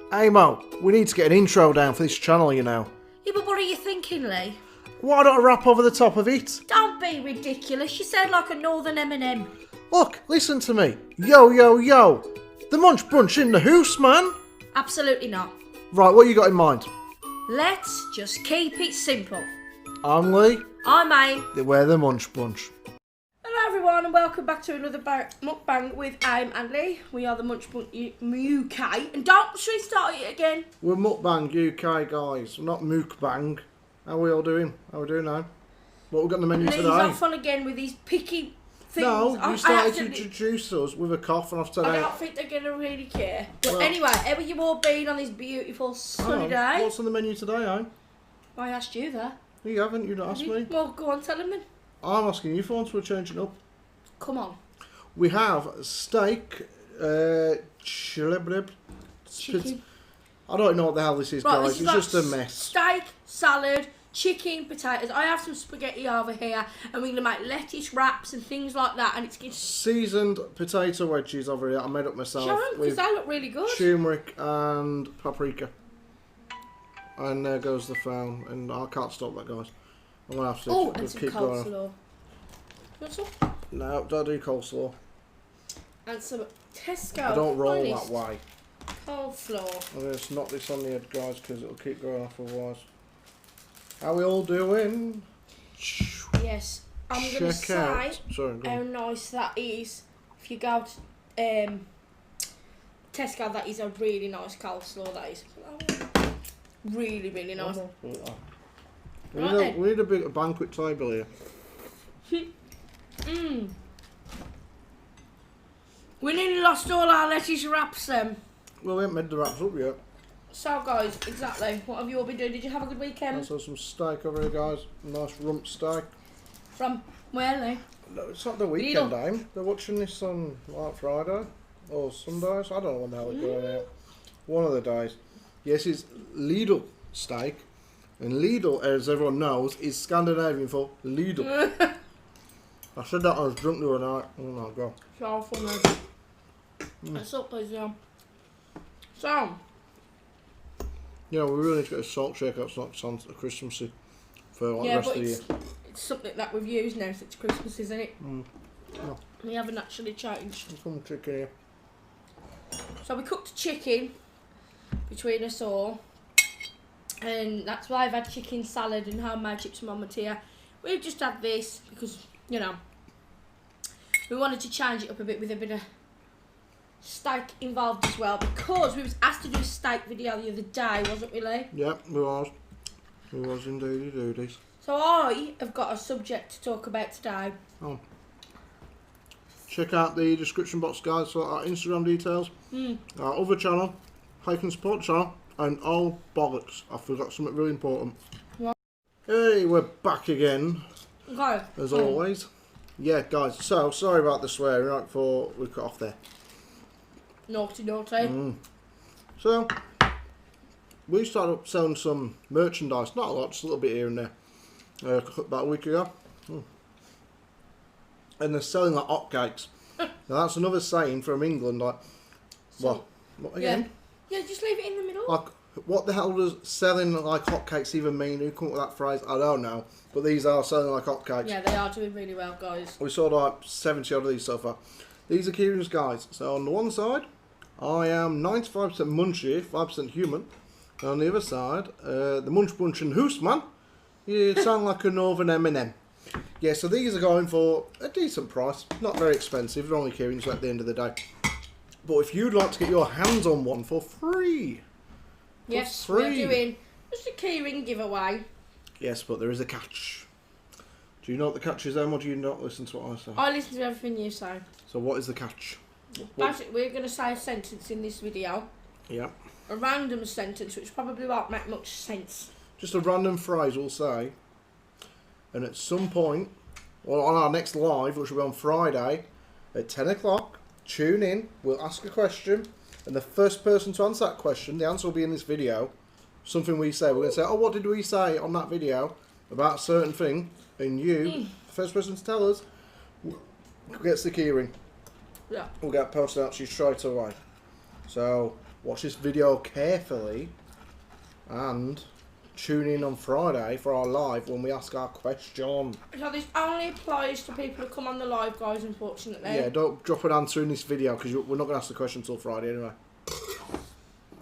Hey Mo, we need to get an intro down for this channel, you know. Yeah, but what are you thinking, Leigh? Why don't I rap over the top of it? Don't be ridiculous. You sound like a northern M&M. Look, listen to me. Yo, yo, yo. The Munch Bunch in the house, man. Absolutely not. Right, what you got in mind? Let's just keep it simple. I'm Leigh. I'm Aim. We're the Munch Bunch. Hello everyone and welcome back to another mukbang with Aim and Leigh. We are the Munch Bunch UK. And don't should we start it again? We're Mukbang UK, guys. Not Mukbang. How we all doing? How we doing now? What we got on the menu Leigh's today? off on again with these picky things. No, you started to introduce us with a cough and I've said I don't think they're going to really care. But well, anyway, how have you all been on this beautiful sunny day? What's on the menu today, Aim? I asked you that. You haven't, you not asked me. Well, go on, tell him then. I'm asking you for once, we're changing up. Come on. We have steak, chicken. I don't know what the hell this is, Right, guys. It's just a mess. Steak, salad, chicken, potatoes. I have some spaghetti over here, and we're going to make lettuce wraps and things like that. And it's seasoned potato wedges over here. I made up myself. Show them, because they look really good. Turmeric and paprika. And there goes the phone. And I can't stop that, guys. I'm going to have to and some keep going. coleslaw. Want some? No, don't do coleslaw. And some Tesco. I don't roll that way. Coleslaw. I'm going to knock this on the head, guys, because it'll keep going off otherwise. How we all doing? Yes. I'm going to say how nice that is. If you go to Tesco, that is a really nice coleslaw, that is. Really, really nice. We need a big banquet table here. We nearly lost all our lettuce wraps then. Well, we haven't made the wraps up yet. So guys, exactly, what have you all been doing? Did you have a good weekend? I saw some steak over here, guys. Nice rump steak. From where, Leigh? No, it's not the weekend, Aim. They're watching this on like Friday or Sundays. I don't know when the hell it's going out. One of the days. Yes, it's Lidl steak. And Lidl, as everyone knows, is Scandinavian for Lidl. I said that I was drunk the other night. Oh my god. So funny. That's up, please, yeah. So. Yeah, we really need to get a salt shaker. It's not sounds Christmassy for like the rest of the year. It's something that we've used now since Christmas, isn't it? No. We haven't actually changed. There's some chicken here. So we cooked chicken between us all. And that's why I've had chicken salad and homemade chips and mama tia. We've just had this because, you know, we wanted to change it up a bit with a bit of steak involved as well, because we was asked to do a steak video the other day, wasn't we, Leigh? Yep, we was. We was indeed, duties. So I have got a subject to talk about today. Oh. Check out the description box, guys, for our Instagram details. Our other channel, Hiking Sport channel, and oh bollocks, I forgot something really important. What? Hey, we're back again. Okay. As always. Yeah, guys, so sorry about the swearing right before we cut off there. Naughty, naughty. So, we started up selling some merchandise, not a lot, just a little bit here and there, about a week ago. And they're selling like hotcakes. Now that's another saying from England, like, So, what again? Yeah, just leave it in the middle. Like, what the hell does selling like hotcakes even mean? Who come up with that phrase? I don't know. But these are selling like hotcakes. Yeah, they are doing really well, guys. We sold like 70 odd of these so far. These are Keyring's, guys. So on the one side, I am 95% munchy, 5% human. And on the other side, the Munch Bunch and Hoose, man. You sound like a northern M&M. Yeah, so these are going for a decent price. Not very expensive. They're only Keyring's at the end of the day. But if you'd like to get your hands on one for free. Yes, we're doing just a keyring giveaway. Yes, but there is a catch. Do you know what the catch is, Em, or do you not listen to what I say? I listen to everything you say. So what is the catch? Basically, we're going to say a sentence in this video. Yeah. A random sentence, which probably won't make much sense. Just a random phrase we'll say. And at some point, or on our next live, which will be on Friday, at 10 o'clock, tune in, we'll ask a question, and the first person to answer that question, the answer will be in this video. Something we say, we're going to say, oh, what did we say on that video about a certain thing? And you, the first person to tell us, gets the keyring. Yeah. We'll get posted out to you straight away. So, watch this video carefully and tune in on Friday for our live when we ask our question. So this only applies to people who come on the live, guys, unfortunately. Yeah, don't drop an answer in this video because we're not going to ask the question until Friday anyway.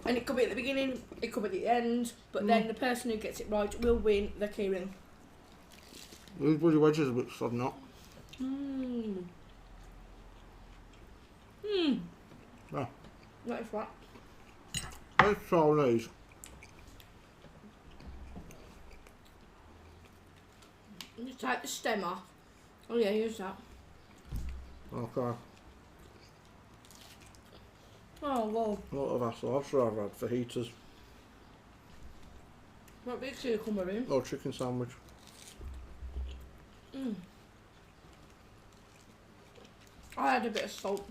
And it could be at the beginning, it could be at the end, but then the person who gets it right will win the keyring. These bloody wedges are a bit sodden up. Yeah. That is right. Let's try these. Just take the stem off. Oh yeah, use that. Okay. Oh, whoa. A lot of hassle. I've rather had fajitas. What big cucumber in? Or chicken sandwich. I had a bit of salt.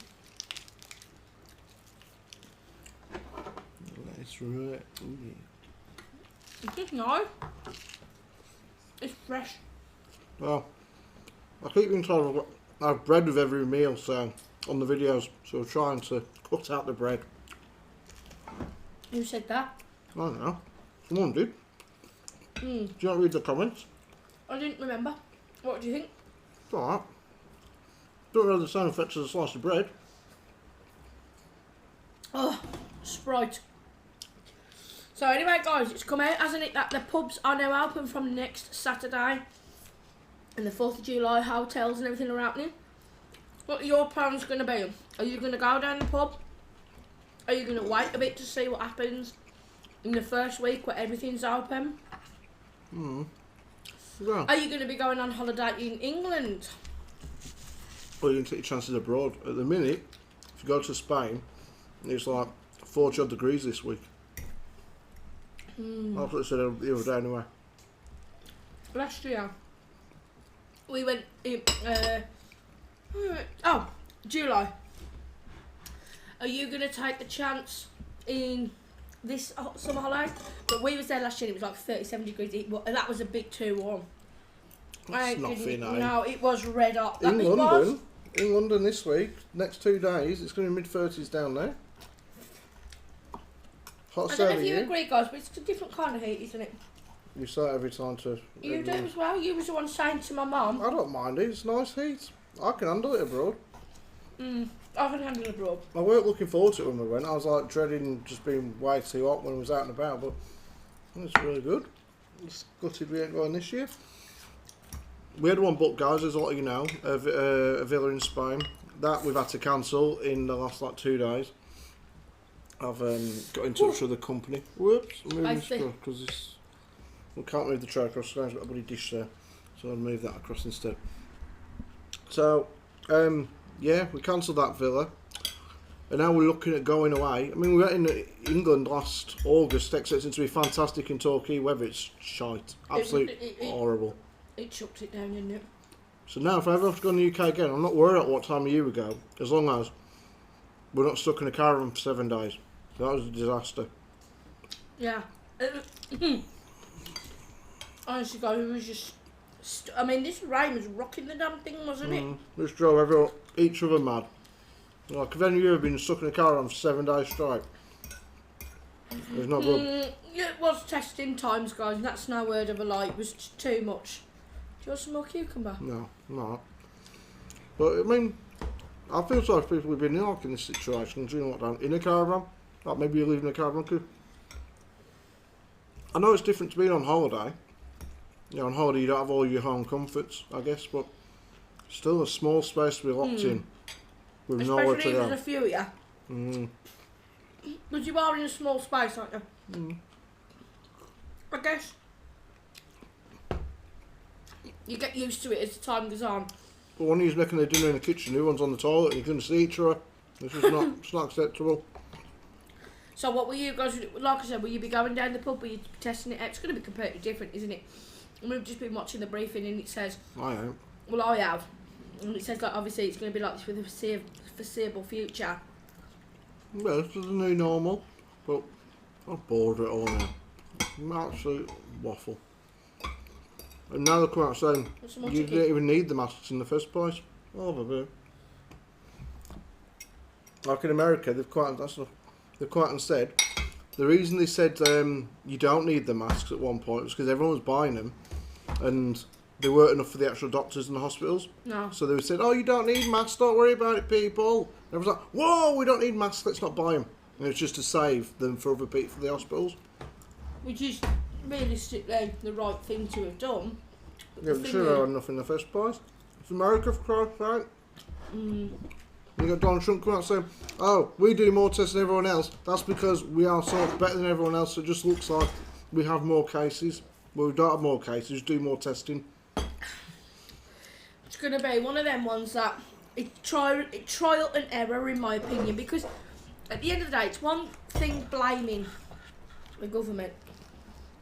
Let's right. It's just nice. It's fresh. Well, I keep being told I have bread with every meal, so on the videos, so we're trying to cut out the bread. Who said that? I don't know. Someone did. Do you not read the comments? I didn't remember. What do you think? It's alright. Don't have the same effects as a slice of bread. Oh, Sprite. So anyway, guys, it's come out, hasn't it, that the pubs are now open from next Saturday. And the 4th of July, hotels and everything are happening. What are your plans going to be? Are you going to go down the pub? Are you going to wait a bit to see what happens in the first week where everything's open? Yeah. Are you going to be going on holiday in England? Or you can take your chances abroad. At the minute, if you go to Spain, it's like 40 odd degrees this week. That's what I said the other day anyway. Last year, we went in, July. Are you going to take the chance in this summer holiday? But we was there last year and it was like 37 degrees, and that was a bit too warm. That's nothing, eh? No, it was red hot. In London this week, next 2 days, it's going to be mid-30s down there. Hot I don't know if you here. agree, guys, but it's a different kind of heat, isn't it? You say it every time to... You do as well. You was the one saying to my mum. I don't mind it. It's nice heat. I can handle it abroad. I can handle it abroad. I weren't looking forward to it when we went. I was like dreading just being way too hot when I was out and about, but it's really good. It's gutted we ain't going this year. We had one booked, guys, as a lot of you know, a villa in Spain. That we've had to cancel in the last like 2 days. I've got in touch with the company. Whoops, I'm moving this because we can't move the tray across. So I've got a bloody dish there, so I'll move that across instead. So, yeah, we cancelled that villa, and now we're looking at going away. I mean, we went in England last August, expecting to be fantastic in Torquay weather. It's shite, absolutely horrible. It chucked it down, didn't it? So now, if I ever have to go in the UK again, I'm not worried about what time of year we go, as long as we're not stuck in a caravan for 7 days. That was a disaster. Yeah. Honestly, guys, it was just... I mean, this rain was rocking the damn thing, wasn't it? Just drove each other mad. Like, have any of you ever been stuck in a caravan for 7 days straight? It's not good. Yeah, it was testing times, guys, and that's no word of a lie. It was just too much. Do you want some more cucumber? No, not. But, I mean, I feel sorry for people who've been in this situation, doing what down in a caravan. Like, maybe you're leaving a caravan. I know it's different to being on holiday. You know, on holiday you don't have all your home comforts, I guess, but still a small space to be locked in with nowhere to Especially go. if there's a few of you. Because you are in a small space, aren't you? I guess you get used to it as time goes on. But one of you's making their dinner in the kitchen, the other one's on the toilet, and you couldn't see each other. This is not, it's not acceptable. So what will you guys, like I said, will you be going down the pub, will you be testing it out? It's going to be completely different, isn't it? And we've just been watching the briefing and it says... I am. Well, I have. And it says, like, obviously it's going to be like this for the foreseeable future. Well, this is a new normal, but I'm bored of it all now. Absolute waffle. And now they're coming out saying you didn't even need the masks in the first place. Oh, baby. Like in America, they've quite... That's they've come out and said the reason they said you don't need the masks at one point was because everyone was buying them, and they weren't enough for the actual doctors in the hospitals. No. So they said, "Oh, you don't need masks. Don't worry about it, people." And everyone's like, "Whoa, we don't need masks. Let's not buy them." And it's just to save them for other people for the hospitals. Which is realistically the right thing to have done. Yeah, but should have had enough in the first place. It's America, for Christ's sake. You got Donald Trump coming out saying, "Oh, we do more tests than everyone else. That's because we are so much better than everyone else. So it just looks like we have more cases. Well, we don't have more cases. Just do more testing." It's going to be one of them ones that it's trial and error, in my opinion, because at the end of the day, it's one thing blaming the government.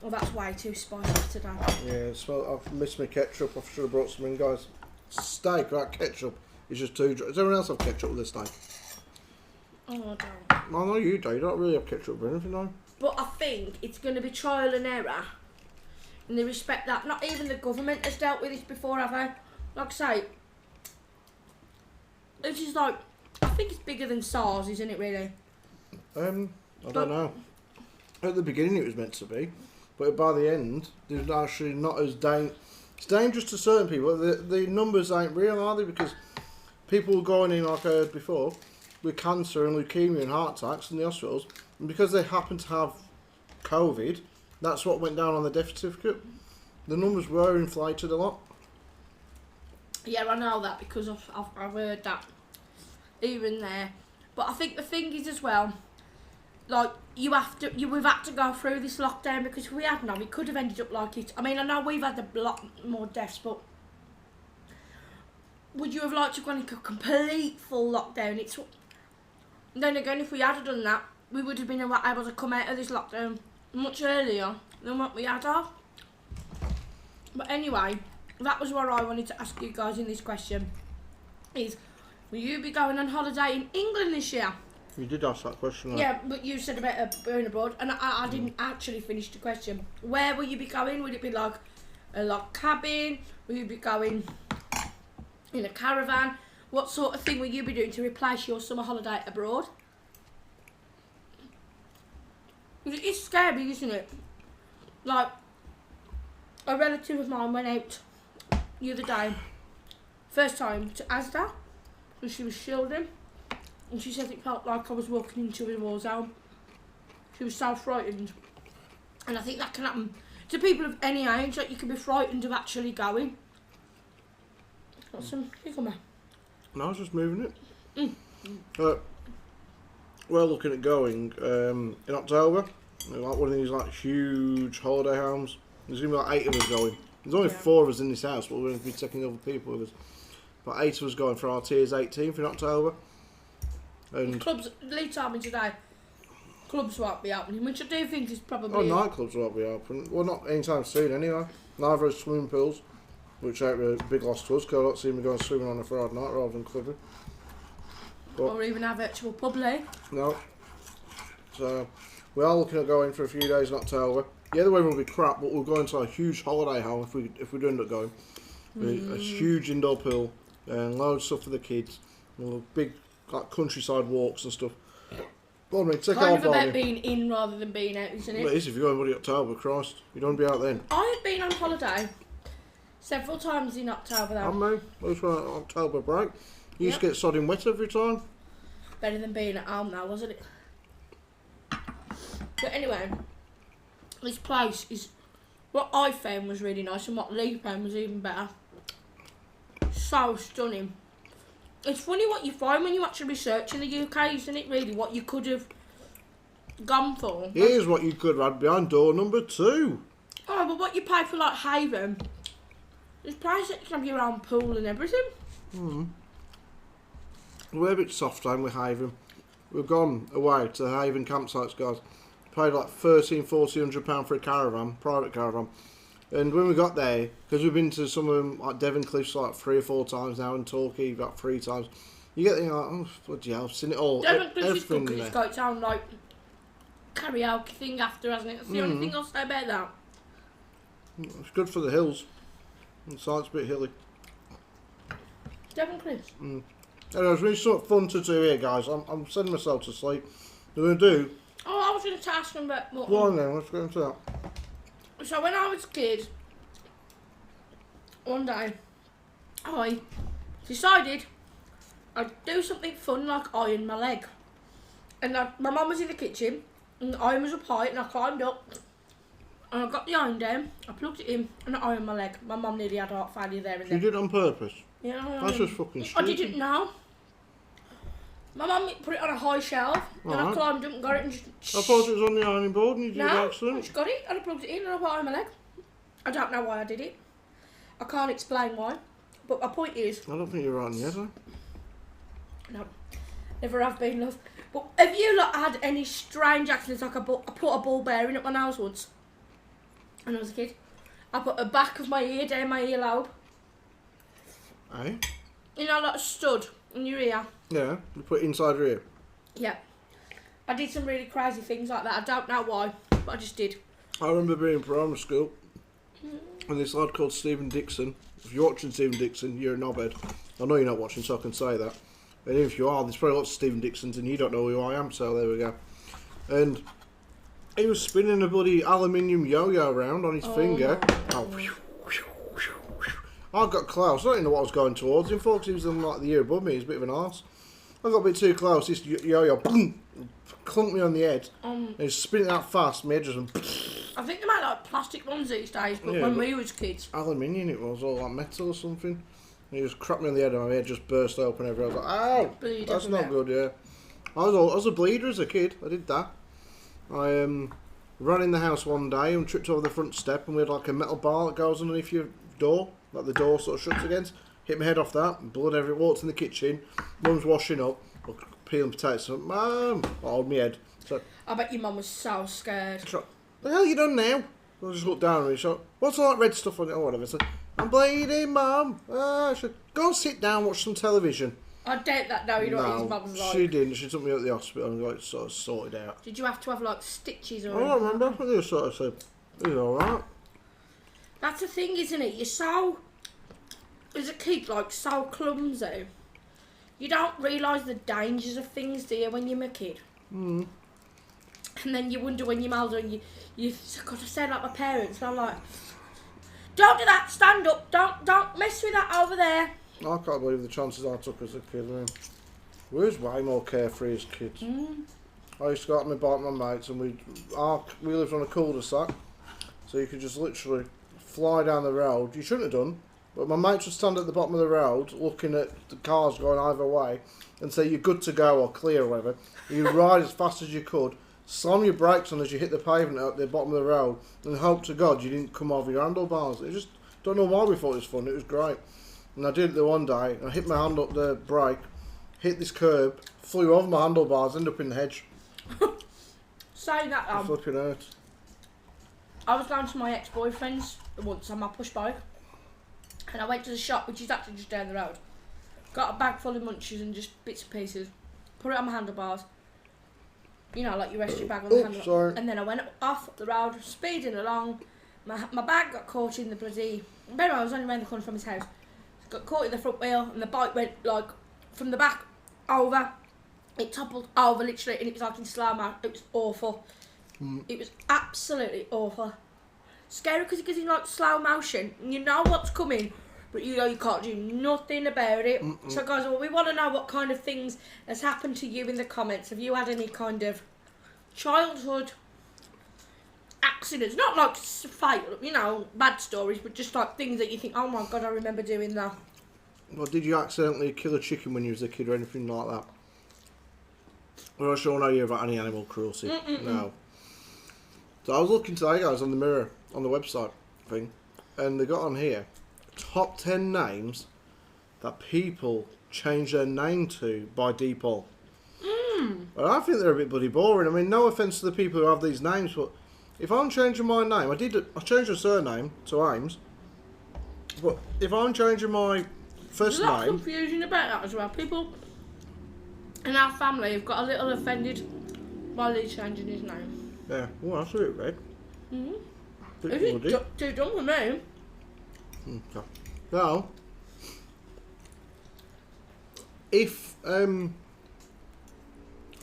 Well, that's way too spicy today. Yeah, so I've missed my ketchup. I should have brought some in, guys. Steak without ketchup is just too dry. Does everyone else have ketchup with their steak? Oh, I don't. I know you do. You don't really have ketchup with anything, no? But I think it's going to be trial and error in the respect that not even the government has dealt with this before, have they? Like I say, it's just like, I think it's bigger than SARS, isn't it, really? I don't know. At the beginning it was meant to be, but by the end, there's actually not as it's dangerous to certain people. The numbers ain't real, are they? Because people going in, like I heard before, with cancer and leukemia and heart attacks in the hospitals, and because they happen to have COVID, that's what went down on the death certificate. The numbers were inflated a lot. Yeah, I know that because I've heard that even there. But I think the thing is as well, like we've had to go through this lockdown, because if we hadn't, we could have ended up like it. I mean, I know we've had a lot more deaths, but would you have liked to have gone into a complete full lockdown? Then again, if we had done that, we would have been able to come out of this lockdown much earlier than what we had of. But anyway, that was what I wanted to ask you guys in this question. Is, will you be going on holiday in England this year? You did ask that question, right? Yeah, but you said about going abroad, and I didn't actually finish the question. Where will you be going? Will it be like a log cabin? Will you be going in a caravan? What sort of thing will you be doing to replace your summer holiday abroad? It's scary, isn't it? Like, a relative of mine went out the other day, first time to Asda, and she was shielding, and she said it felt like I was walking into a war zone. She was so frightened, and I think that can happen to people of any age. Like, you can be frightened of actually going. Got some? Here, come on. No, I was just moving it. We're looking at going in October. Like one of these like huge holiday homes. There's gonna be like 8 of us going. There's only 4 of us in this house, but we're going to be taking other people with us. But 8 of us going for our Tears 18th in October. And Clubs, Leigh told me today, clubs won't be opening, which I do think is probably... nightclubs won't be open. Well, not anytime soon anyway. Neither is swimming pools, which ain't really a big loss to us, because I don't see me going swimming on a Friday night rather than clubbing. Or even our virtual pub, Leigh. No. So, we are looking at going for a few days in October. Yeah, the weather will be crap, but we'll go into a huge holiday home if we do end up going. A huge indoor pool and loads of stuff for the kids. Big like countryside walks and stuff. Barney, take Kind our of about Barney. being in rather than being out, isn't it? Well, it is if you're going bloody October, Christ. You don't want to be out then. I've been on holiday several times in October though. I'm me. Those were an October break. You used to get sodding wet every time. Better than being at home now, wasn't it? But anyway, this place is what I found was really nice, and what Leigh found was even better. So stunning. It's funny what you find when you actually research in the UK, isn't it, really? What you could have gone for. Here's what you could have had behind door number 2. Oh, but what you pay for, like, Haven, this place that can have your own pool and everything. We're a bit soft time with Haven. We've gone away to the Haven campsites, guys. Paid like £1,300–1,400 for a caravan, private caravan. And when we got there, because we've been to some of them, like Devon Cliffs, like 3 or 4 times now, and Torquay about 3 times. You get there, you're like, oh, bloody hell, I've seen it all. Devon Cliffs is good everything because there. it's got its own, like, karaoke thing after, hasn't it? That's the only thing I'll say about that. It's good for the hills. The site's a bit hilly. Devon Cliffs. Anyway, it's really sort of fun to do here, guys. I'm sending myself to sleep. We're going to do... Oh, I was going to ask them about mutton. Go on then, let's go into that. So when I was a kid, one day, I decided I'd do something fun like iron my leg. And my mum was in the kitchen, and the iron was up high, and I climbed up, and I got the iron down, I plugged it in, and I ironed my leg. My mum nearly had heart failure there and You then. did it on purpose? Yeah, That's just fucking stupid. I didn't know. My mum put it on a high shelf, and I climbed up and got it and just... I thought it was on the ironing board and you did No, excellent. I just got it and I plugged it in and I put it on my leg. I don't know why I did it. I can't explain why. But my point is... I don't think you're right in the head, huh? No, never have been, love. But have you lot had any strange accidents? Like I put a ball bearing up my nose once when I was a kid. I put the back of my ear down my earlobe. Eh? You know, like a stud in your ear. Yeah, you put it inside your ear. Yeah. I did some really crazy things like that. I don't know why, but I just did. I remember being in primary school and this lad called Stephen Dixon. If you're watching Stephen Dixon, you're a knobhead. I know you're not watching, so I can say that. And if you are, there's probably lots of Stephen Dixons and you don't know who I am, so there we go. And he was spinning a bloody aluminium yo-yo around on his finger. Oh, I got close. I don't even know what I was going towards him for, because he was on like the ear above me. He's a bit of an arse. I got a bit too close. This yo-yo boom, clunked me on the head. And he's spinning that fast. My head just went... I think they make like plastic ones these days, but Yeah, when but we was kids. aluminium it was, or like metal or something. And he just cracked me on the head and my head just burst open everywhere. I was like, ow! Bleed That's not everywhere. good, yeah. I was a bleeder as a kid. I did that. I ran in the house one day and tripped over the front step, and we had like a metal bar that goes underneath your door, like the door sort of shuts against. Hit my head off that, blood everywhere. Walked in the kitchen, mum's washing up, peeling potatoes. So, Mum, I hold my head. So, I bet your mum was so scared. what the hell you done now? I just looked down at me. So, what's all that red stuff on it? Or whatever. So, I'm bleeding, Mum. I should go and sit down, watch some television. I doubt that now, you know what his No, mum's like. she didn't. She took me up to the hospital and got it sort of sorted out. Did you have to have like stitches or I don't remember. I think it was sort of said, it was alright. That's the thing, isn't it? You're so, as a kid, like so clumsy. You don't realise the dangers of things, do you, when you're a kid? And then you wonder when you're older and you got to sound like my parents. And I'm like, don't do that, stand up, don't mess with that over there. I can't believe the chances I took as a kid. I mean, we was way more carefree as kids. I used to go out on my bike with my mates, and we lived on a cul-de-sac, so you could just literally fly down the road. You shouldn't have done, but my mates would stand at the bottom of the road looking at the cars going either way and say you're good to go or clear or whatever. You ride as fast as you could, slam your brakes on as you hit the pavement at the bottom of the road, and hope to God you didn't come over your handlebars. It just don't know why we thought it was fun. It was great. And I did it the one day, and I hit my hand up the brake, hit this curb, flew over my handlebars, ended up in the hedge. Saying that, It flipping hurt. I was going to my ex-boyfriend's once on my push bike, and I went to the shop, which is actually just down the road. Got a bag full of munchies and just bits and pieces, put it on my handlebars. You know, like you rest your bag on the handlebars. Sorry. And then I went off up the road, speeding along. My bag got caught in the bloody... Remember, I was only around the corner from his house. Got caught in the front wheel, and the bike went like from the back over. It toppled over literally, and it was like in slow mo. It was awful. It was absolutely awful. Scary because it goes in like slow motion, and you know what's coming, but you know you can't do nothing about it. So guys, well, we want to know what kind of things has happened to you in the comments. Have you had any kind of childhood accidents? Not like fatal, you know, bad stories, but just like things that you think, oh my God, I remember doing that. Well, did you accidentally kill a chicken when you was a kid or anything like that? We're not sure now about any animal cruelty. No. So I was looking today, guys, on the Mirror, on the website thing, and they got on here top 10 names that people change their name to by default. And I think they're a bit bloody boring. I mean, no offence to the people who have these names, but if I'm changing my name, I changed the surname to Ames, but if I'm changing my first There's a lot of name... confusion about that as well. People in our family have got a little offended by Leigh changing his name. Yeah, well, that's a bit red. Bit Is bloody. it too dumb for me? Okay. Now, if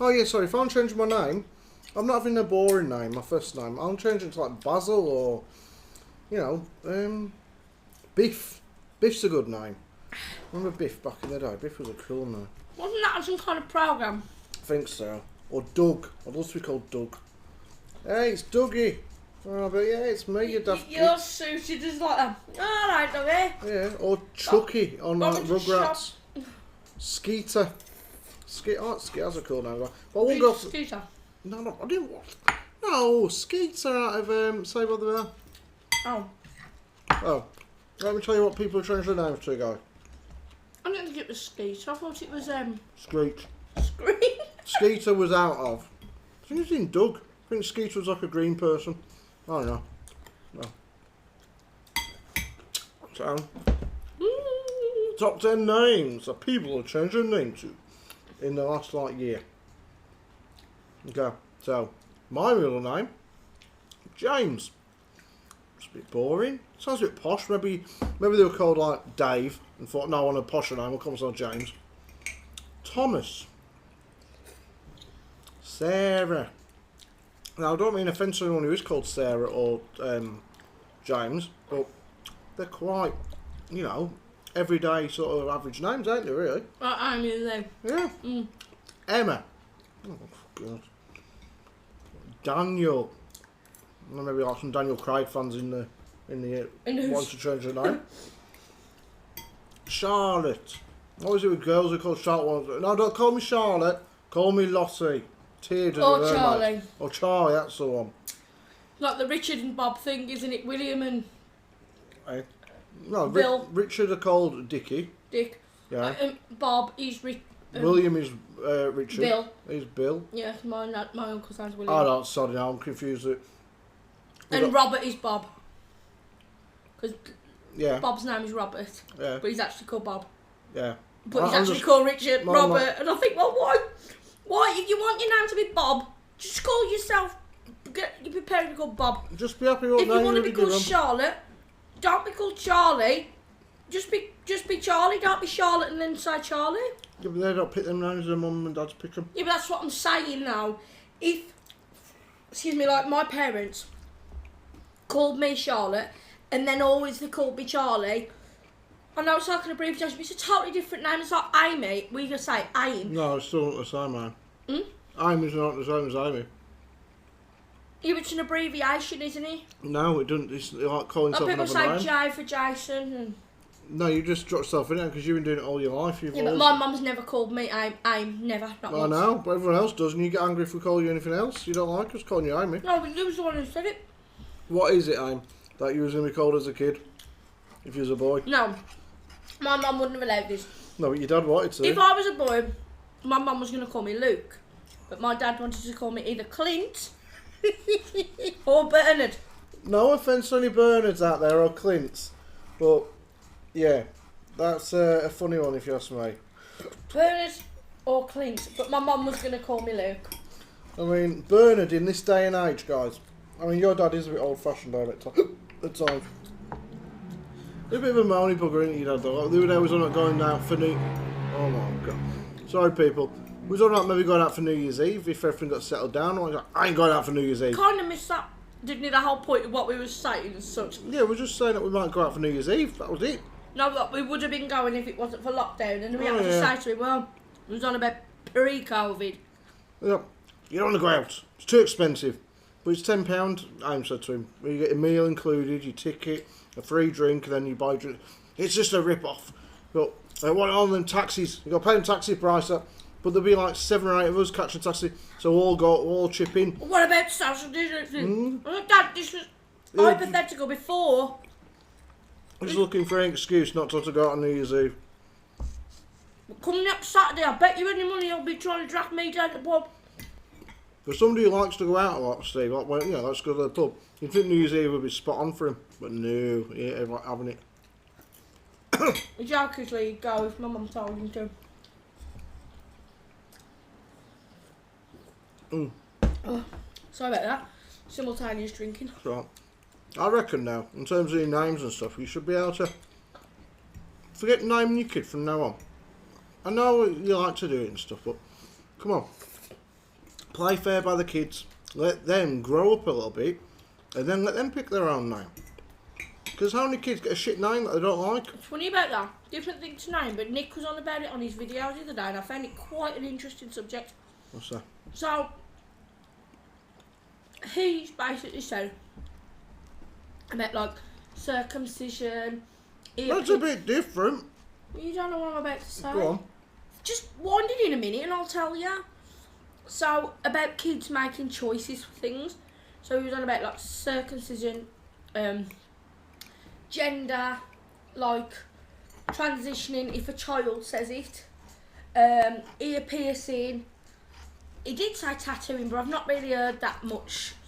Oh yeah, sorry, if I'm changing my name, I'm not having a boring name, my first name. I'm changing it to like Basil or, you know, Biff. Biff's a good name. Remember Biff back in the day? Biff was a cool name. Wasn't that some kind of programme? I think so. Or Doug. I'd love to be called Doug. Hey, it's Dougie. Oh, but yeah, it's me, you daft You're kid. suited as like that. Alright, Dougie. Yeah, or Chucky on like Welcome to Rugrats. Skeeter. Skeeter's a cool name. But I won't go for... Scooter. No, I didn't want... No, Skeeter out of Saved by the Bell. Oh. Oh, let me tell you what people changed their names to, guys. I didn't think it was Skeeter. I thought it was Screech. Screech. Skeeter was out of. I think it's in Doug. I think Skeeter was like a green person. I don't know. No. So, top 10 names that people have changed their name to in the last like year. Okay, so my middle name, James. It's a bit boring. Sounds a bit posh. Maybe they were called like Dave and thought, no, I want a posher name. We'll call myself James. Thomas. Sarah. Now, I don't mean offence to anyone who is called Sarah or James, but they're quite, you know, everyday sort of average names, ain't they, really? I knew them. Yeah. Mm. Emma. Oh, God. Daniel. Well, maybe like some Daniel Craig fans in the want to change their name. Charlotte. What was it with girls who called Charlotte? No, don't call me Charlotte. Call me Lottie. Or Charlie. Or Charlie, that's the one. Like the Richard and Bob thing, isn't it? William and No, Bill. Richard are called Dickie. Dick. Yeah. Bob is William is Richard. Bill. He's Bill. Yeah, my uncle's name's William. Oh, no, sorry, now I'm confused. And Robert is Bob. Because Yeah. Bob's name is Robert. Yeah. But he's actually called Bob. Yeah. But he's I'm actually just- called Richard, No, Robert. And I think, well, why? Why? If you want your name to be Bob, just call yourself. You're prepared to be called Bob. Just be happy with what If you name want to you're be called given. Charlotte, don't be called Charlie. Just be Charlie. Don't be Charlotte and then say Charlie. Yeah, but they don't pick them names, their mum and dad's pick them. Yeah, but that's what I'm saying now. If, excuse me, like my parents called me Charlotte and then always they called me Charlie. I know it's like an abbreviation, but it's a totally different name. It's like Amy. We just say Aim. No, it's still not the same, man. Hmm? Amy's not the same as Amy. Yeah, it's an abbreviation, isn't it? No, it doesn't. It's like calling Like yourself people another say name. J for Jason. And... No, you just drop yourself in it because you've been doing it all your life. Yeah, but my mum's never called me Aim. Never. Not I once. know, but everyone else does, and you get angry if we call you anything else. You don't like us calling you Amy. No, but you was the one who said it. What is it, Aim, that you was going to be called as a kid? If you was a boy? No. My mum wouldn't have allowed this. No, but your dad wanted to. If I was a boy, my mum was going to call me Luke. But my dad wanted to call me either Clint or Bernard. No offence to any Bernards out there or Clints, but yeah, that's a funny one if you ask me. Bernard or Clint. But my mum was going to call me Luke. I mean, Bernard in this day and age, guys. I mean, your dad is a bit old-fashioned at times. He's a bit of a moany bugger, isn't he, Dad? Though? Like, the other day was on it going out for New... Oh my God. Sorry, people. We was on about maybe going out for New Year's Eve if everything got settled down. I was like, I ain't going out for New Year's Eve. Kind of missed that, didn't you, the whole point of what we were saying and such. Yeah, we were just saying that we might go out for New Year's Eve. That was it. No, but we would have been going if it wasn't for lockdown. And we had to yeah. say to him, well, it was on about pre-COVID. Yeah. You don't want to go out. It's too expensive. But it's £10, I said to him. You get a meal included, your ticket, a free drink, and then you buy drink. It's just a rip-off. But they want all them taxis. You got to pay them taxi price up. But there'll be like 7 or 8 of us catching a taxi. So all chip in. What about social distancing? Dad, this was hypothetical before. I'm just looking for an excuse not to go out on New Year's Eve. Coming up Saturday, I bet you any money you'll be trying to drag me down to the pub. For somebody who likes to go out a lot, Steve, like, well, let's go to the pub. You'd think New Year's Eve would be spot on for him. But no, he ain't ever having it. The joke is where you go if my mum told him to. Oh, sorry about that. Simultaneous drinking. So, I reckon now, in terms of your names and stuff, you should be able to forget naming your kid from now on. I know you like to do it and stuff, but come on. Play fair by the kids. Let them grow up a little bit, and then let them pick their own name. Because how many kids get a shit name that they don't like? It's funny about that. Different thing to name, but Nick was on about it on his videos the other day, and I found it quite an interesting subject. What's that? So, he's basically said about like circumcision. That's a bit different. You don't know what I'm about to say. Go on. Just wind it in a minute and I'll tell you. So, about kids making choices for things. So, he was on about like circumcision, gender, like transitioning if a child says it, ear piercing. He did say tattooing, but I've not really heard that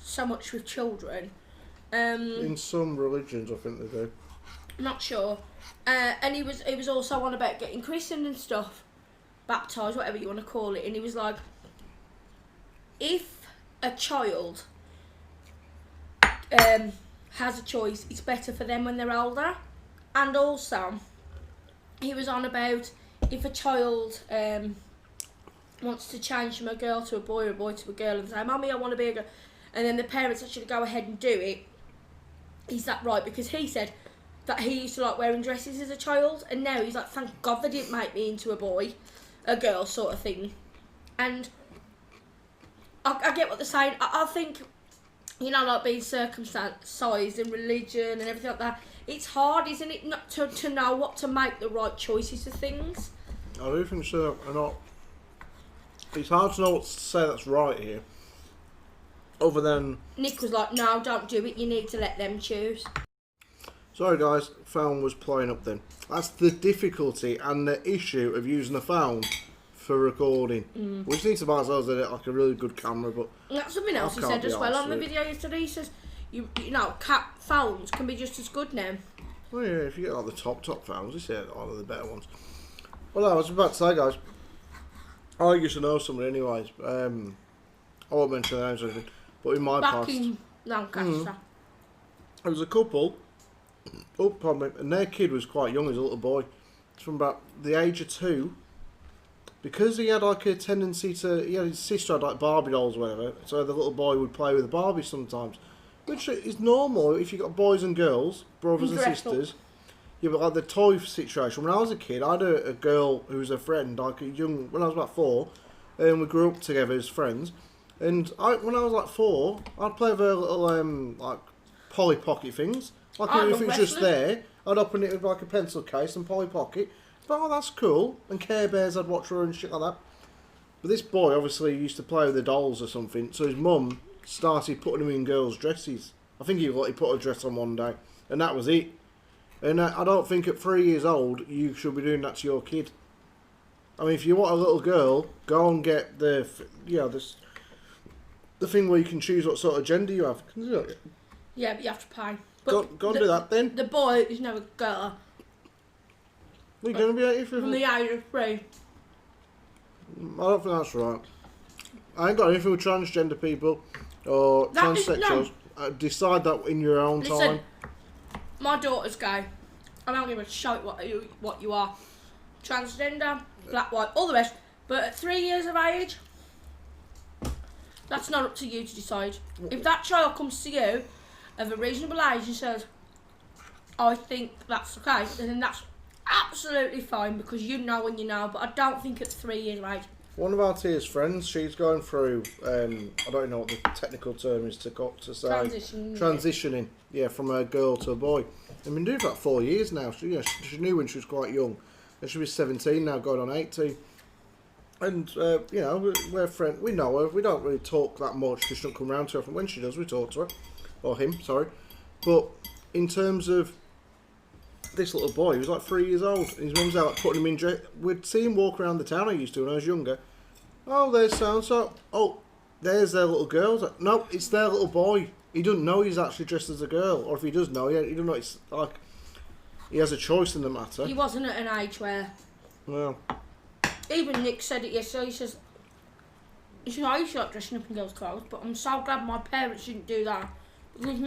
so much with children. In some religions, I think they do. Not sure. And he was also on about getting christened and stuff, baptised, whatever you want to call it. And he was like, if a child has a choice, it's better for them when they're older. And also, he was on about if a child wants to change from a girl to a boy or a boy to a girl and say, Mummy, I want to be a girl, and then the parents actually go ahead and do it, is that right? Because he said that he used to like wearing dresses as a child, and now he's like, thank God they didn't make me into a girl sort of thing. And I get what they're saying. I think, you know, like being circumcised and religion and everything like that, it's hard, isn't it, not to know what to make the right choices of things. I do think so. It's hard to know what to say that's right here. Other than... Nick was like, no, don't do it, you need to let them choose. Sorry guys, phone was playing up then. That's the difficulty and the issue of using a phone for recording. We just need to buy ourselves like a really good camera, but... And that's something else he said as well on the video yesterday. He says, you know, phones can be just as good now. Well, yeah, if you get like the top phones, this is one of the better ones. Well, I was about to say, guys, I used to know somebody anyways. I won't mention their names or anything, but in my past... Back in Lancaster. There was a couple, and their kid was quite young as a little boy. From about the age of 2, because he had like a tendency to, his sister had like Barbie dolls or whatever, so the little boy would play with the Barbie sometimes, which is normal if you've got boys and girls, brothers and sisters. Yeah, but like the toy situation, when I was a kid, I had a girl who was a friend, like when I was about 4, and we grew up together as friends, and when I was like 4, I'd play with her little like Polly Pocket things, like if it was just there, I'd open it with like a pencil case and Polly Pocket. But oh, that's cool. And Care Bears, I'd watch her and shit like that. But this boy obviously used to play with the dolls or something, so his mum started putting him in girls' dresses. I think he put a dress on one day, and that was it. And I don't think at 3 years old you should be doing that to your kid. I mean, if you want a little girl, go and get the thing where you can choose what sort of gender you have. Yeah, but you have to pay. But go and do that then. The boy is now a girl. We're going to be 80 from the age of 3. I don't think that's right. I ain't got anything with transgender people or transsexuals. Decide that in your own time. My daughter's gay. I don't give a shit what you are. Transgender, black, white, all the rest. But at 3 years of age, that's not up to you to decide. If that child comes to you of a reasonable age and says, I think that's okay, then that's absolutely fine, because you know when you know. But I don't think at 3 years of age. One of our Tia's friends, she's going through, I don't know what the technical term is to say. Transitioning, yeah, from a girl to a boy. I've been doing it for about 4 years now. She knew when she was quite young. And she was 17 now, going on 18. And, we're friends. We know her. We don't really talk that much because she don't come round too often. When she does, we talk to her. Or him, sorry. But in terms of this little boy, he was like 3 years old, and his mum's out like, putting him in dress. We'd see him walk around the town I used to when I was younger. Oh, there's so-and-so. Oh, there's their little girl. Like, no, it's their little boy. He doesn't know he's actually dressed as a girl, or if he does know, he doesn't know it's like he has a choice in the matter. He wasn't at an age where. Well. Even Nick said it yesterday. He says, I used to like dressing up in girls' clothes, but I'm so glad my parents didn't do that, because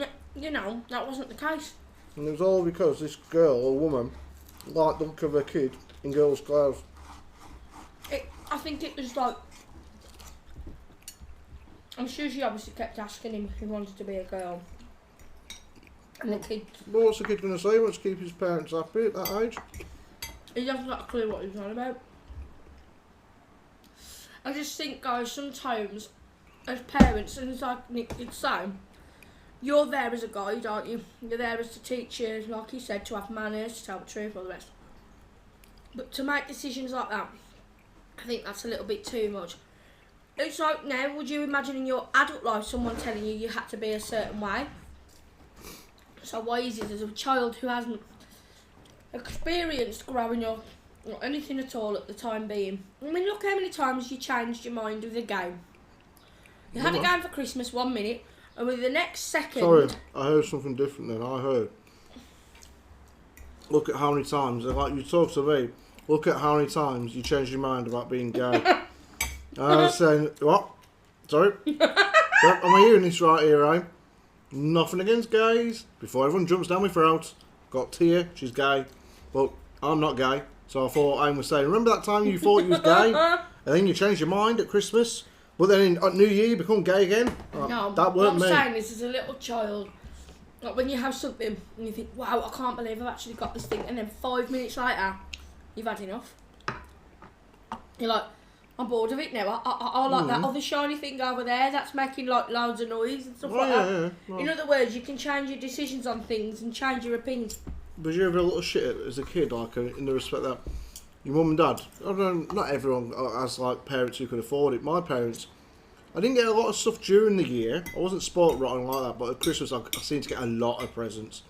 that wasn't the case. And it was all because this girl or woman liked the look of her kid in girls' clothes. I think it was like I'm sure she obviously kept asking him if he wanted to be a girl. And the kid... Well, what's the kid going to say? He wants to keep his parents happy at that age. He hasn't got a clue what he's on about. I just think, guys, sometimes, as parents, and as like Nick did say, you're there as a guide, aren't you? You're there as a teacher, like you said, to have manners, to tell the truth, all the rest. But to make decisions like that, I think that's a little bit too much. It's like now, would you imagine in your adult life someone telling you you had to be a certain way? So why is it as a child who hasn't experienced growing up or anything at all at the time being? I mean, look how many times you changed your mind with a game. You had a game for Christmas 1 minute, and with the next second... Sorry, I heard something different then. I heard... Look at how many times, like you talk to me, look at how many times you changed your mind about being gay. I was saying, what? Sorry? Yep, am I hearing this right here, eh? Nothing against gays. Before everyone jumps down my throat, got Tia, she's gay. But I'm not gay. So I thought Aim was saying, remember that time you thought you was gay? And then you changed your mind at Christmas? But then at New Year you become gay again? No, that what weren't I'm me. saying is, as a little child, like when you have something and you think, wow, I can't believe I've actually got this thing, and then 5 minutes later, you've had enough. You're like, I'm bored of it now. I like that other shiny thing over there that's making like loads of noise and stuff like that. Yeah. In other words, you can change your decisions on things and change your opinions. Was you ever a little shit as a kid, like in the respect that your mum and dad, I don't know, not everyone has like parents who could afford it. My parents, I didn't get a lot of stuff during the year. I wasn't spoilt rotten like that, but at Christmas I seemed to get a lot of presents.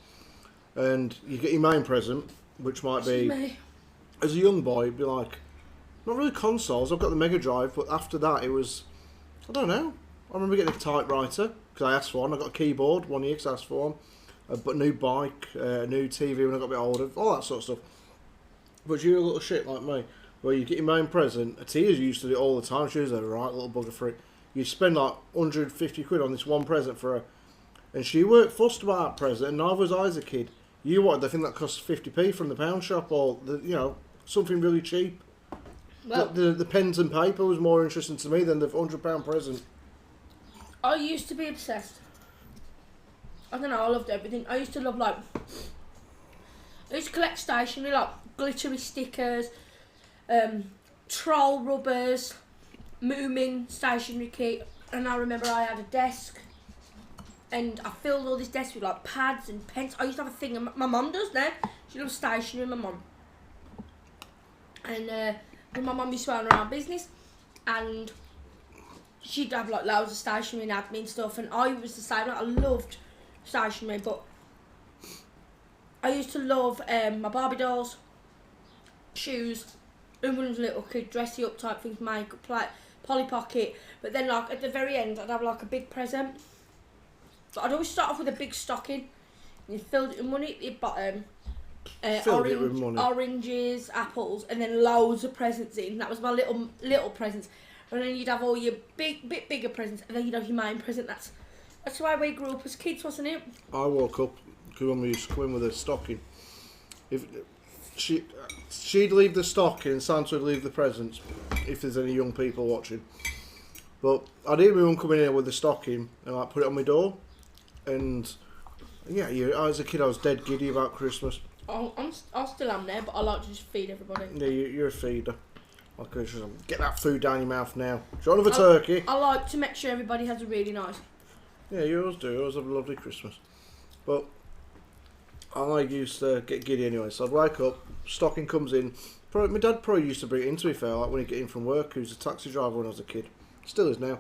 And you get your main present, which might be, as a young boy, it'd be like, not really consoles, I've got the Mega Drive, but after that it was, I don't know. I remember getting a typewriter, because I asked for one. I got a keyboard 1 year because I asked for one. But a new bike, a new TV when I got a bit older, all that sort of stuff. But you're a little shit like me, where you get your main present. Tia's used to do it all the time. She was a right little bugger for it. You spend like 150 quid on this one present for her. And she weren't fussed about that present, and neither was I as a kid. You wanted the thing that cost 50p from the pound shop, or something really cheap. Well, the pens and paper was more interesting to me than the £100 present. I used to be obsessed. I don't know, I loved everything. I used to love I used to collect stationery, like glittery stickers, troll rubbers, Moomin stationery kit, and I remember I had a desk, and I filled all this desk with like pads and pens. I used to have a thing, and my mum does now. She loves stationery, my mum. And my mum used to own her own business, and she'd have like loads of stationery and admin stuff, and I was the same. I loved stationery, but I used to love my Barbie dolls, shoes, and when I was a little kid, dressy up type things, makeup, like Polly Pocket. But then like at the very end, I'd have like a big present. So I'd always start off with a big stocking, and you filled it with money at the bottom. Oranges, apples, and then loads of presents in. That was my little presents. And then you'd have all your bit bigger presents, and then you'd have your main present. That's the way we grew up as kids, wasn't it? I woke up because when we used to come in with a stocking, if she'd leave the stocking and Santa would leave the presents, if there's any young people watching. But I'd hear my mum coming in with the stocking and like put it on my door, and yeah, as a kid I was dead giddy about Christmas. I still am there, but I like to just feed everybody. Yeah, you're a feeder. Get that food down your mouth now. Do you want another turkey? I like to make sure everybody has a really nice. Yeah, you always do. You always have a lovely Christmas. But I used to get giddy anyway, so I'd wake up, stocking comes in. My dad probably used to bring it in, to be fair, like when he'd get in from work. He was a taxi driver when I was a kid. Still is now.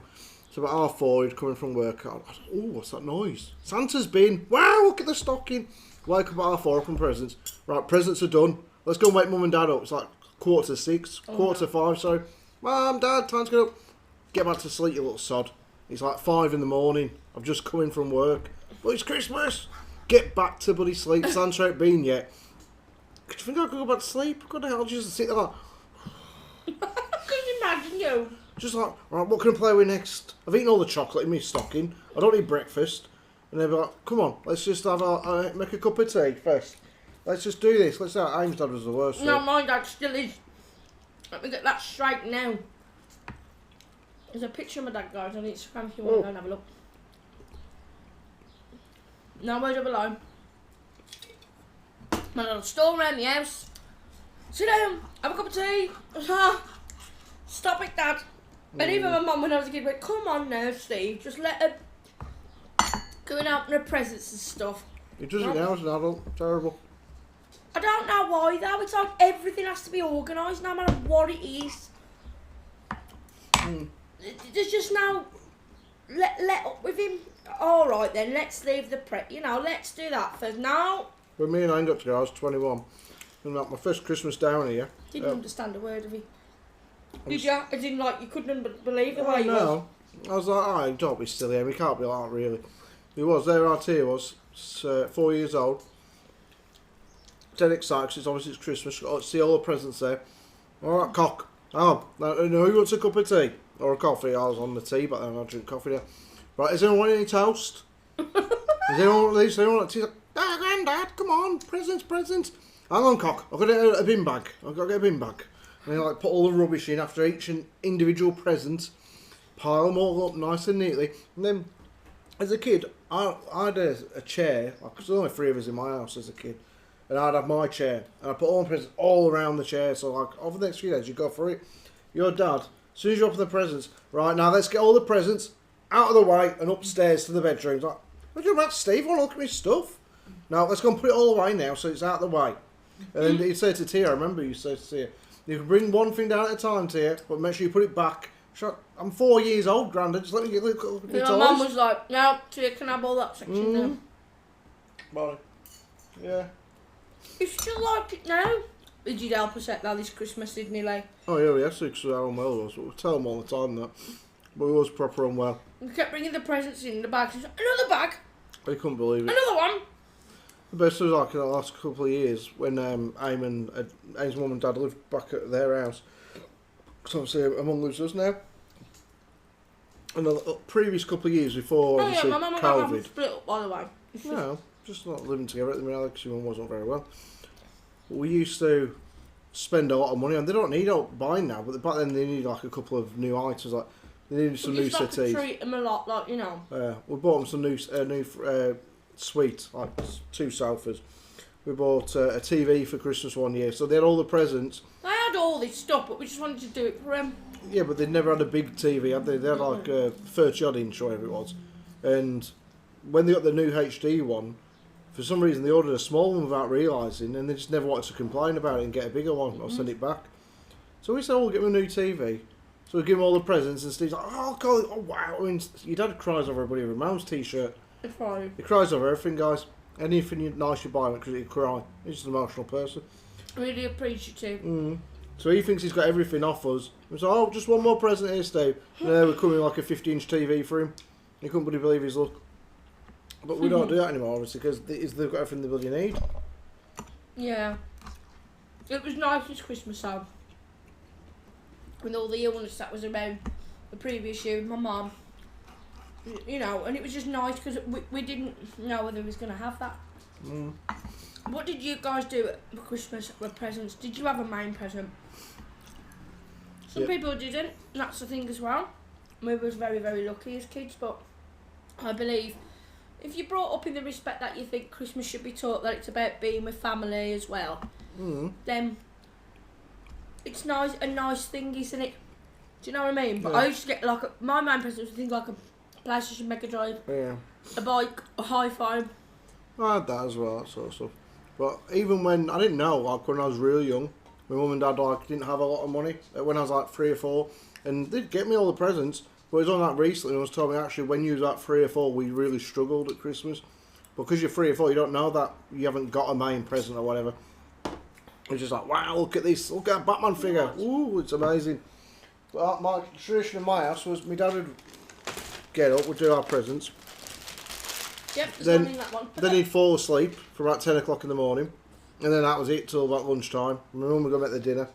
So about 4:30, he'd come in from work. Oh, what's that noise? Santa's been. Wow, look at the stocking. Wake up at 4:30, open presents. Right, presents are done. Let's go and wake Mum and Dad up. It's like 5:45, to 5, sorry. Mum, Dad, time to get up. Get back to sleep, you little sod. It's like 5 in the morning. I've just come in from work. But it's Christmas. Get back to bloody sleep. Santa ain't been yet. Could you think I could go back to sleep? God the hell, just sit there like... Can you imagine you? Just like, right, what can I play with next? I've eaten all the chocolate in my stocking. I don't need breakfast. And they'd be like, come on, let's just have make a cup of tea first. Let's just do this. Let's say Aim's dad was the worst. No, my dad still is. Let me get that straight now. There's a picture of my dad, guys, on Instagram if you want to go and have a look. No word of a lie. My little storm around the house. Sit down, have a cup of tea. Stop it, Dad. And even my mum when I was a kid went, come on now, Steve, just let her go and open her presents and stuff. He does it now as an adult. Terrible. I don't know why though. It's like everything has to be organised no matter what it is. There's just no let up with him. All right then, let's leave the let's do that first. No. When me and I got together, I was 21. And like my first Christmas down here. Didn't understand a word of it. Did you? I didn't you couldn't believe the way he was. No. I was like, oh, don't be silly, we can't be like that really. He was, there our tea was, 4 years old. Dead excited, because obviously it's Christmas, got to see all the presents there. Alright, cock. Oh, who wants a cup of tea? Or a coffee? I was on the tea, but then I drink coffee there. Right, is anyone want any toast? Is anyone want these? Anyone want tea? Ah, Grandad, come on, presents. Hang on, cock, I've got to get a bin bag. I've got to get a bin bag. And then put all the rubbish in after each individual present, pile them all up nice and neatly. And then, as a kid, I had a chair, because there was only 3 of us in my house as a kid. And I'd have my chair, and I'd put all my presents all around the chair, so over the next few days, you go for it. Your dad, as soon as you open the presents, right, now let's get all the presents out of the way and upstairs to the bedrooms. Like, what are you about, Steve? I want to look at my stuff. Now, let's go and put it all away now, so it's out of the way. And then he'd say to Tia, I remember you said to Tia, you can bring one thing down at a time, Tia, but make sure you put it back. I'm 4 years old, Grandad, just let me get a look at my toys. My mum was like, no, Tia can have all that section there. Barney. Yeah. You still like it now? Did you help us out now this Christmas, didn't you, Leigh? Oh yeah, we have to, because how unwell was. We tell them all the time that. But we was proper unwell. We kept bringing the presents in the bag. She's like, another bag? They couldn't believe it. Another one? The best was in the last couple of years when Aim's mum and dad lived back at their house. Because obviously among us now. And the previous couple of years before obviously my mum and COVID. my split up, by the way. No, just not living together at the minute because your mum wasn't very well. But we used to spend a lot of money on. They don't need help buying now, but back then they needed a couple of new items. They needed some new settees. Treat them a lot, we bought them some new suite, 2 sofas. We bought a TV for Christmas one year, so they had all the presents. They had all this stuff, but we just wanted to do it for them. Yeah, but they'd never had a big TV, had they? They had 30 odd inch or whatever it was. And when they got the new HD one, for some reason they ordered a small one without realising, and they just never wanted to complain about it and get a bigger one or send it back. So we said, we'll get them a new TV. So we give him all the presents, and Steve's like, oh God, oh wow. I mean, your dad cries over everybody with a Mounds t-shirt. He cries over everything, guys. Anything nice you buy him because he'd cry. He's just an emotional person. Really appreciative. So he thinks he's got everything off us. He's like, oh, just one more present here, Steve. And then we're coming like a 50-inch TV for him. He couldn't really believe his luck. But we don't do that anymore, obviously, because they've got everything they really need. Yeah. It was nice this Christmas time. With all the illness that was around the previous year with my mum. And it was just nice because we didn't know whether we was going to have that. What did you guys do at Christmas with presents? Did you have a main present? Some people didn't, and that's the thing as well. We was very, very lucky as kids, but I believe if you're brought up in the respect that you think Christmas should be taught that it's about being with family as well, then it's a nice thing, isn't it? Do you know what I mean? But I used to get my main present was things like a PlayStation Mega Drive, a bike, a hi-fi. I had that as well, that sort of stuff. But even when I didn't know, when I was really young, my mum and dad didn't have a lot of money. When I was 3 or 4, and they'd get me all the presents. But it was on that recently, and I was told me actually when you was 3 or 4, we really struggled at Christmas. Because you're 3 or 4, you don't know that you haven't got a main present or whatever. It's just wow, look at this, look at that Batman figure. Ooh, it's amazing. But my tradition in my house was my dad would get up, we'd do our presents. Yep, there's one in that one. Then he'd fall asleep for about 10 o'clock in the morning. And then that was it till about lunchtime. My mum would go make the dinner.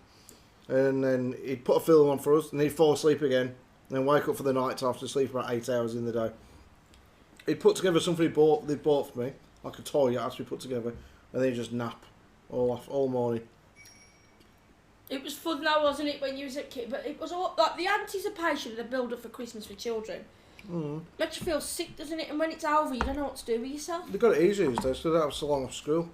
And then he'd put a film on for us, and he'd fall asleep again. And then wake up for the night after sleep about 8 hours in the day. He'd put together something they'd bought for me, like a toy that has to be put together, and then he'd just nap all morning. It was fun though, wasn't it, when you was a kid? But it was all like the anticipation of the build up for Christmas for children. Makes you feel sick, doesn't it? And when it's over, you don't know what to do with yourself. They've got it easy these days, so they don't have so long off school.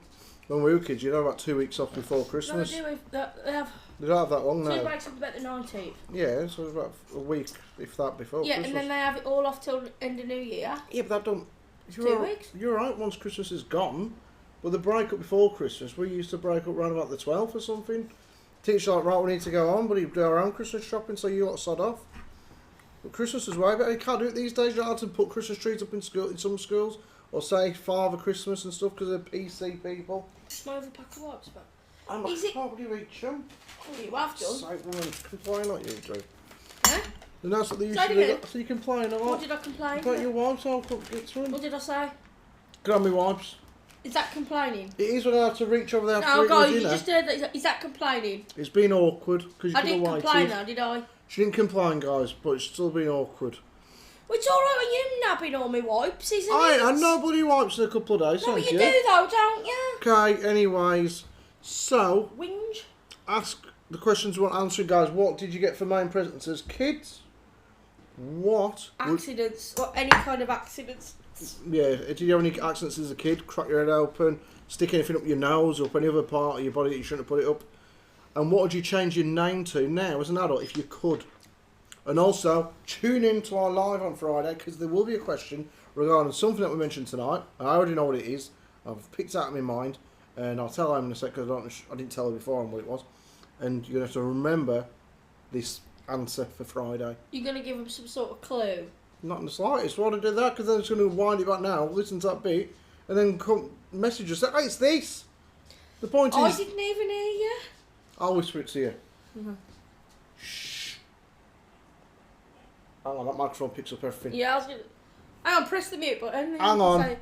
When we were kids, you'd have about 2 weeks off before Christmas. No, they have. They don't have that long now. 2 weeks up about the 19th. Yeah, so it's about a week, if that, before Yeah, Christmas. and then they have it all off till the end of New Year. Yeah, but that don't... 2 weeks. You're right once Christmas is gone, but the break up before Christmas, we used to break up around about the 12th or something. Teacher like, right, we need to go on, but he'd do our own Christmas shopping, so you lot sod off. But Christmas is way better. You can't do it these days. You don't have to put Christmas trees up in school in some schools, or say Father Christmas and stuff because they're PC people. Smell the pack of wipes, but I'm Is it- probably reach them. oh, you have done. Sight woman, complain like you do. Huh? And that's what they used Say to it do. again. So you complain a What lot. did I complain? Got your wipes, I'll get through them. What did I say? Grab me wipes. Is that complaining? It is when I have to reach over there No, after guys, eating you dinner. just heard that. Is that complaining? It's been awkward because you I could have didn't waited. complain though, did I? She didn't complain, guys, but it's still been awkward. Well, it's alright when you nabbing all my wipes, isn't it? I ain't had no bloody wipes in a couple of days, No, but thank you you. do though, don't you? Okay, anyways, so Whinge. ask the questions we want answering, guys. What did you get for main presents as kids? What? Accidents. Or any kind of accidents. Yeah, did you have any accidents as a kid? Crack your head open, stick anything up your nose or up any other part of your body that you shouldn't have put it up? And what would you change your name to now as an adult if you could? And also, tune in to our live on Friday because there will be a question regarding something that we mentioned tonight. I already know what it is. I've picked it out of my mind and I'll tell her in a sec because I didn't tell her before on what it was. And you're going to have to remember this answer for Friday. You're going to give them some sort of clue. Not in the slightest. Why would I do that? Because then it's going to wind it back now, listen to that beat, and then come message us. Say, hey, it's this. The point I is... didn't even hear you. I'll whisper it to you. Mm-hmm. Shh. Hang on, that microphone picks up everything. Yeah, I was going to... Hang on, press the mute button. Hang on. Say...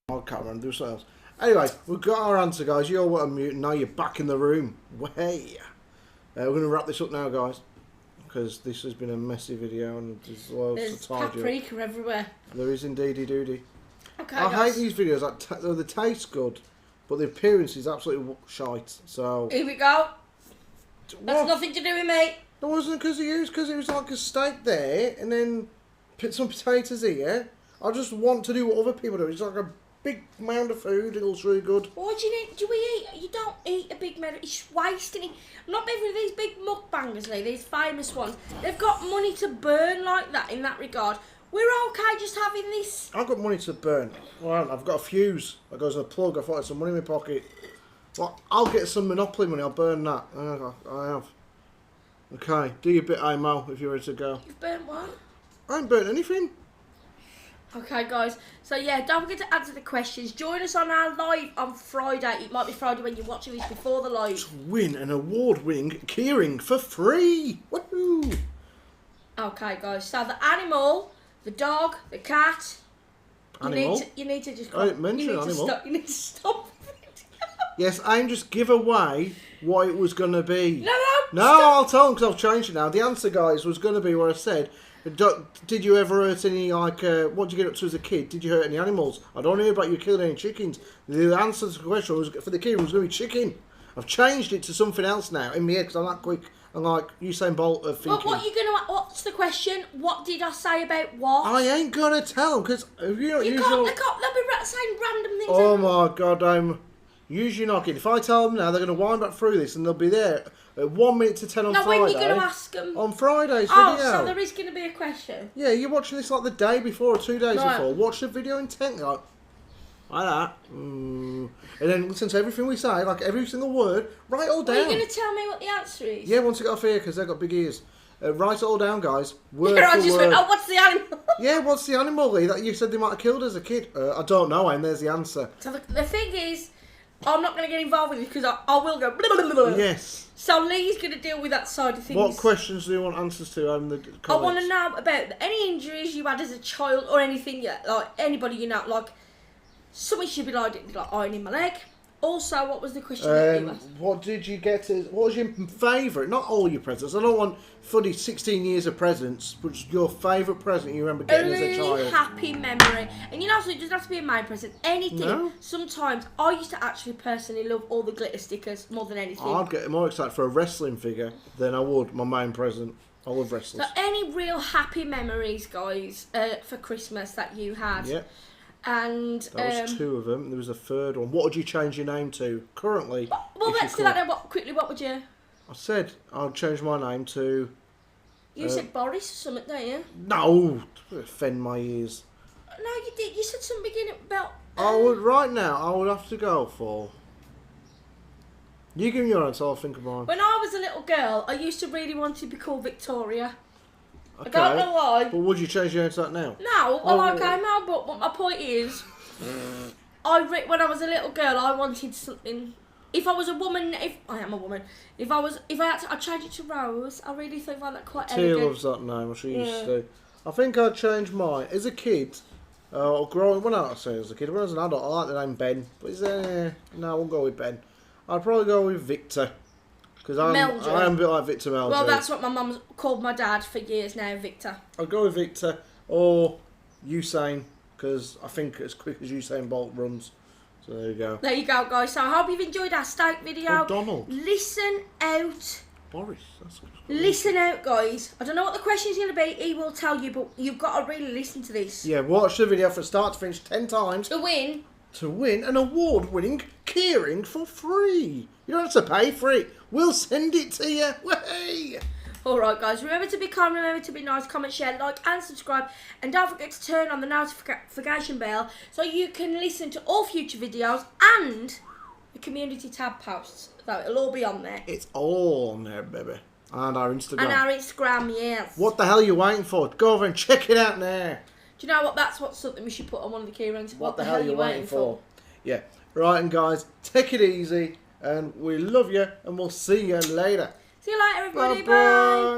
I can't remember. Do something else. Anyway, we've got our answer, guys. You all were on mute, and now you're back in the room. Way. We're going to wrap this up now, guys, because this has been a messy video and there's loads There's to tidy up. paprika everywhere. There is indeedy doody. Okay, I guys. hate these videos. They taste good, but the appearance is absolutely shite. So Here we go. That's what? nothing to do with me. It wasn't because of you. It's because it was like a steak there, and then put some potatoes here. I just want to do what other people do. It's like a big mound of food. It looks really good. Why do you need? Do we eat? You don't eat a big meal. It's wasting it. I'm not big with these big mukbangers, Leigh, these famous ones. They've got money to burn like that in that regard. We're okay just having this. I've got money to burn. Well, I've got a fuse that goes in a plug. I thought I had some money in my pocket. Well, I'll get some Monopoly money. I'll burn that. I have. Okay, do your bit, Mo, if you're ready to go. You've burnt what? I ain't burnt anything. Okay, guys. So, yeah, don't forget to answer the questions. Join us on our live on Friday. It might be Friday when you're watching this before the live. To win an award-winning keyring for free. Woohoo! Okay, guys. So, the animal, the dog, the cat. Animal? You need to just... I didn't mention animal. You need to stop. Yes, aim just give away what it was going to be. No. No, Stop. I'll tell them because I've changed it now. The answer, guys, was going to be what I said. Did you ever hurt any, like, what did you get up to as a kid? Did you hurt any animals? I don't hear about you killing any chickens. The answer to the question was, for the kid, was going to be chicken. I've changed it to something else now in my head because I'm that quick. I'm like Usain Bolt of thinking. What's the question? What did I say about what? I ain't going to tell them because if you don't You use can't, your... they'll be saying random things. Oh my god, use your knocking. If I tell them now, they're going to wind back through this and they'll be there at 1 minute to 10 on Now, Friday. when are you going to ask them? On Friday's Oh, video. so there is going to be a question. Yeah, you're watching this like the day before or 2 days Right. before. Watch the video intently, like that. And then listen to everything we say, like every single word. Write it all down. Are you going to tell me what the answer is? Yeah, once I get off here, because they've got big ears. Write it all down, guys. Word I for just word. went, oh, what's the animal? Yeah, what's the animal, Leigh, that you said they might have killed as a kid? I don't know, and there's the answer. So the thing is, I'm not going to get involved with this because I will go blah, blah, blah, blah. Yes. So Leigh's going to deal with that side of things. What questions do you want answers to? The comments? I want to know about any injuries you had as a child or anything, like anybody you know, like something should be like iron in my leg, Also, what was the question that you asked? What did you get? What was your favourite? Not all your presents. I don't want funny 16 years of presents. What's your favourite present you remember getting as a child? A really happy memory. And you know, so it doesn't have to be a my present. Anything. No? Sometimes I used to actually personally love all the glitter stickers more than anything. I'd get more excited for a wrestling figure than I would my main present. I love wrestlers. So any real happy memories, guys, for Christmas that you had? Yeah. And that was 2 of them. There was a third one. What would you change your name to currently? Well, let's do that then. What would you? I said I'd change my name to. You said Boris or something, don't you? No, offend my ears. No, you did. You said something beginning about. I would right now. I would have to go for. You give me your answer. I'll think of mine. When I was a little girl, I used to really want to be called Victoria. Okay. I don't know why. But would you change your answer to that now? No, well, okay, no, but what my point is, when I was a little girl, I wanted something. If I was a woman, if I am a woman, if I had to, I'd change it to Rose. I really think that quite Tia elegant. loves that name. She used to. I think I'd change mine as a kid. Or growing, when I say as a kid, when I was an adult, I like the name Ben. But no, I won't go with Ben. I'd probably go with Victor. Because I am a bit like Victor Meldrew. Well, that's what my mum's called my dad for years now, Victor. I'd go with Victor or Usain, because I think as quick as Usain Bolt runs. So there you go. There you go, guys. So I hope you've enjoyed our steak video. Oh, Donald. Listen out. Boris. That's Listen out, guys. I don't know what the question's going to be. He will tell you, but you've got to really listen to this. Yeah, watch the video from start to finish 10 times. To win an award-winning keyring for free. You don't have to pay for it. We'll send it to you. Way! Alright, guys. Remember to be kind, remember to be nice, comment, share, like and subscribe. And don't forget to turn on the notification bell so you can listen to all future videos and the community tab posts. So it'll all be on there. It's all on there, baby. And our Instagram. And our Instagram, yes. What the hell are you waiting for? Go over and check it out now. Do you know what? That's something we should put on one of the key rings. What the hell are you waiting for? Yeah. Right, and guys, take it easy. And we love you. And we'll see you later. See you later, everybody. Bye-bye. Bye.